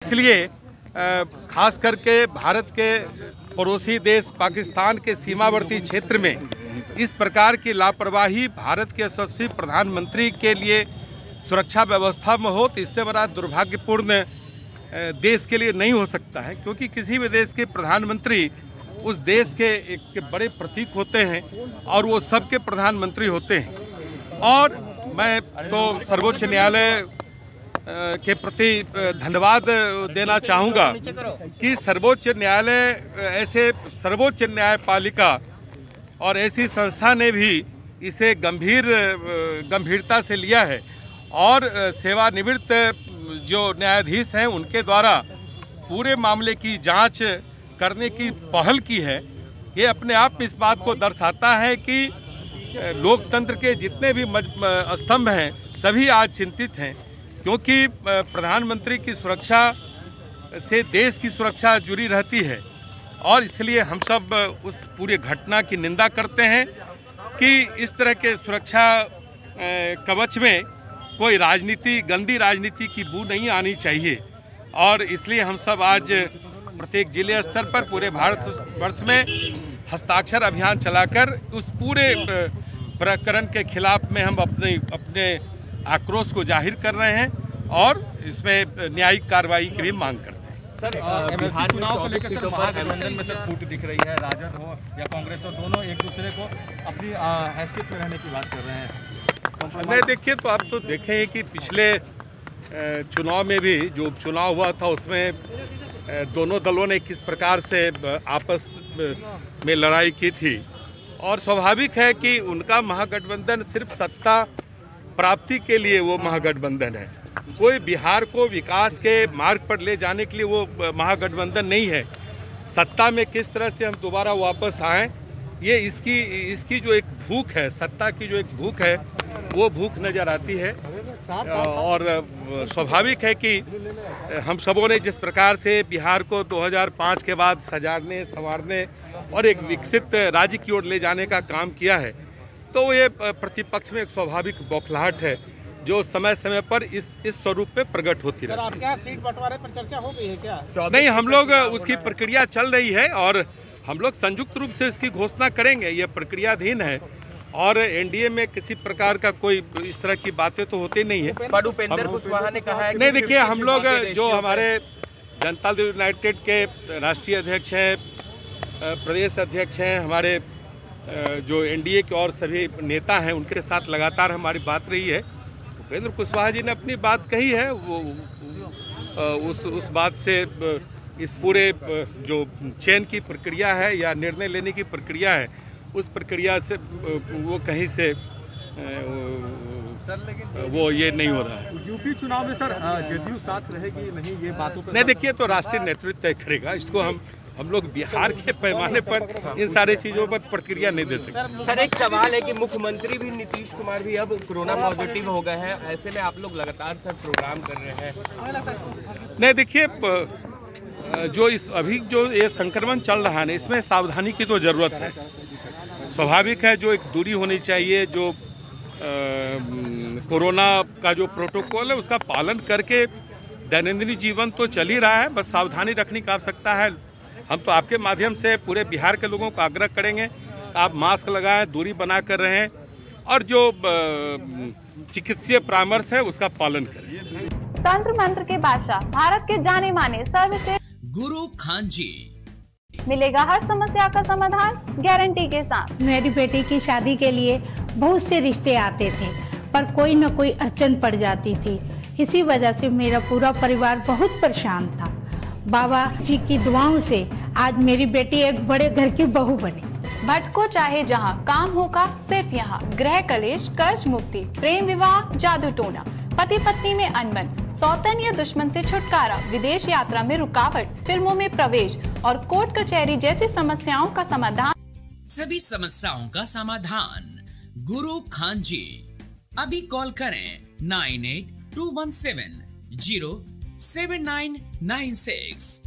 इसलिए खास करके भारत के पड़ोसी देश पाकिस्तान के सीमावर्ती क्षेत्र में इस प्रकार की लापरवाही भारत के यशस्वी प्रधानमंत्री के लिए सुरक्षा व्यवस्था में हो तो इससे बड़ा दुर्भाग्यपूर्ण देश के लिए नहीं हो सकता है, क्योंकि किसी भी देश के प्रधानमंत्री उस देश के एक बड़े प्रतीक होते हैं और वो सबके प्रधानमंत्री होते हैं। और मैं तो सर्वोच्च न्यायालय के प्रति धन्यवाद देना चाहूँगा कि सर्वोच्च न्यायालय ऐसे सर्वोच्च न्यायपालिका और ऐसी संस्था ने भी इसे गंभीरता से लिया है और सेवानिवृत्त जो न्यायाधीश हैं उनके द्वारा पूरे मामले की जांच करने की पहल की है। ये अपने आप में इस बात को दर्शाता है कि लोकतंत्र के जितने भी स्तंभ हैं सभी आज चिंतित हैं, क्योंकि प्रधानमंत्री की सुरक्षा से देश की सुरक्षा जुड़ी रहती है। और इसलिए हम सब उस पूरी घटना की निंदा करते हैं कि इस तरह के सुरक्षा कवच में कोई राजनीति, गंदी राजनीति की बू नहीं आनी चाहिए। और इसलिए हम सब आज प्रत्येक जिले स्तर पर पूरे भारतवर्ष में हस्ताक्षर अभियान चलाकर उस पूरे प्रकरण के खिलाफ में हम अपने आक्रोश को जाहिर कर रहे हैं और इसमें न्यायिक कार्रवाई की भी मांग करते हैं। सर, बिहार चुनाव को लेकर सर महागठबंधन में सर फूट दिख रही है। राजद हो या कांग्रेस हो, दोनों एक दूसरे को अपनी हैसियत में रहने की बात कर रहे हैं। नहीं, देखिए, तो आप तो देखें कि पिछले चुनाव में भी जो उपचुनाव हुआ था उसमें दोनों दलों ने किस प्रकार से आपस में लड़ाई की थी और स्वाभाविक है कि उनका महागठबंधन सिर्फ सत्ता प्राप्ति के लिए वो महागठबंधन है। कोई बिहार को विकास के मार्ग पर ले जाने के लिए वो महागठबंधन नहीं है। सत्ता में किस तरह से हम दोबारा वापस आएँ, ये इसकी जो एक भूख है, सत्ता की जो एक भूख है, वो भूख नज़र आती है। और स्वाभाविक है कि हम सबों ने जिस प्रकार से बिहार को 2005 के बाद सजाने, संवारने और एक विकसित राज्य की ओर ले जाने का काम किया है, तो ये प्रतिपक्ष में एक स्वाभाविक बौखलाहट है जो समय समय पर इस स्वरूप पे प्रकट होती रहती है। आपके यहाँ सीट बंटवारे पर चर्चा हो गई है क्या? नहीं, हम लोग उसकी प्रक्रिया चल रही है और हम लोग संयुक्त रूप से इसकी घोषणा करेंगे। ये प्रक्रियाधीन है और एनडीए में किसी प्रकार का कोई इस तरह की बातें तो होती नहीं है। पर उपेंद्र कुशवाहा ने कहा है नहीं, देखिए, हम लोग जो हमारे जनता दल यूनाइटेड के राष्ट्रीय अध्यक्ष हैं, प्रदेश अध्यक्ष हैं, हमारे जो एनडीए के और सभी नेता हैं, उनके साथ लगातार हमारी बात रही है। उपेंद्र कुशवाहा जी ने अपनी बात कही है, वो उस बात से इस पूरे जो चयन की प्रक्रिया है या निर्णय लेने की प्रक्रिया है, उस प्रक्रिया से वो कहीं से वो ये नहीं हो रहा है। यूपी चुनाव में सर जदयू साथ रहेगी नहीं, ये बातों पर नहीं, देखिए, तो राष्ट्रीय नेतृत्व तय करेगा इसको। हम लोग बिहार के पैमाने पर इन सारी चीज़ों पर प्रतिक्रिया नहीं दे सकते। सर, एक सवाल है कि मुख्यमंत्री भी नीतीश कुमार भी अब कोरोना पॉजिटिव हो गए हैं, ऐसे में आप लोग लगातार सर प्रोग्राम कर रहे हैं। नहीं, देखिए, जो अभी जो ये संक्रमण चल रहा है ना, इसमें सावधानी की तो ज़रूरत है। स्वाभाविक है, जो एक दूरी होनी चाहिए, जो कोरोना का जो प्रोटोकॉल है उसका पालन करके दैनंदिन जीवन तो चल ही रहा है, बस सावधानी रखने की आवश्यकता है। हम तो आपके माध्यम से पूरे बिहार के लोगों को आग्रह करेंगे आप मास्क लगाएं, दूरी बना कर रहें और जो चिकित्सीय परामर्श है उसका पालन करें। तंत्र मंत्र के बादशाह, भारत के जाने माने सर्वश्रेष्ठ गुरु खान जी, मिलेगा हर समस्या का समाधान गारंटी के साथ। मेरी बेटी की शादी के लिए बहुत से रिश्ते आते थे, पर कोई न कोई अड़चन पड़ जाती थी। इसी वजह से मेरा पूरा परिवार बहुत परेशान था। बाबा जी की दुआओं से आज मेरी बेटी एक बड़े घर की बहू बनी। भटको चाहे जहां, काम होगा सिर्फ यहाँ। गृह कलेश, कर्ज मुक्ति, प्रेम विवाह, जादू टोना, पति पत्नी में अनबन, सौतन या दुश्मन से छुटकारा, विदेश यात्रा में रुकावट, फिल्मों में प्रवेश और कोर्ट कचहरी जैसी समस्याओं का समाधान। सभी समस्याओं का समाधान गुरु खान जी। अभी कॉल करें 9821707996।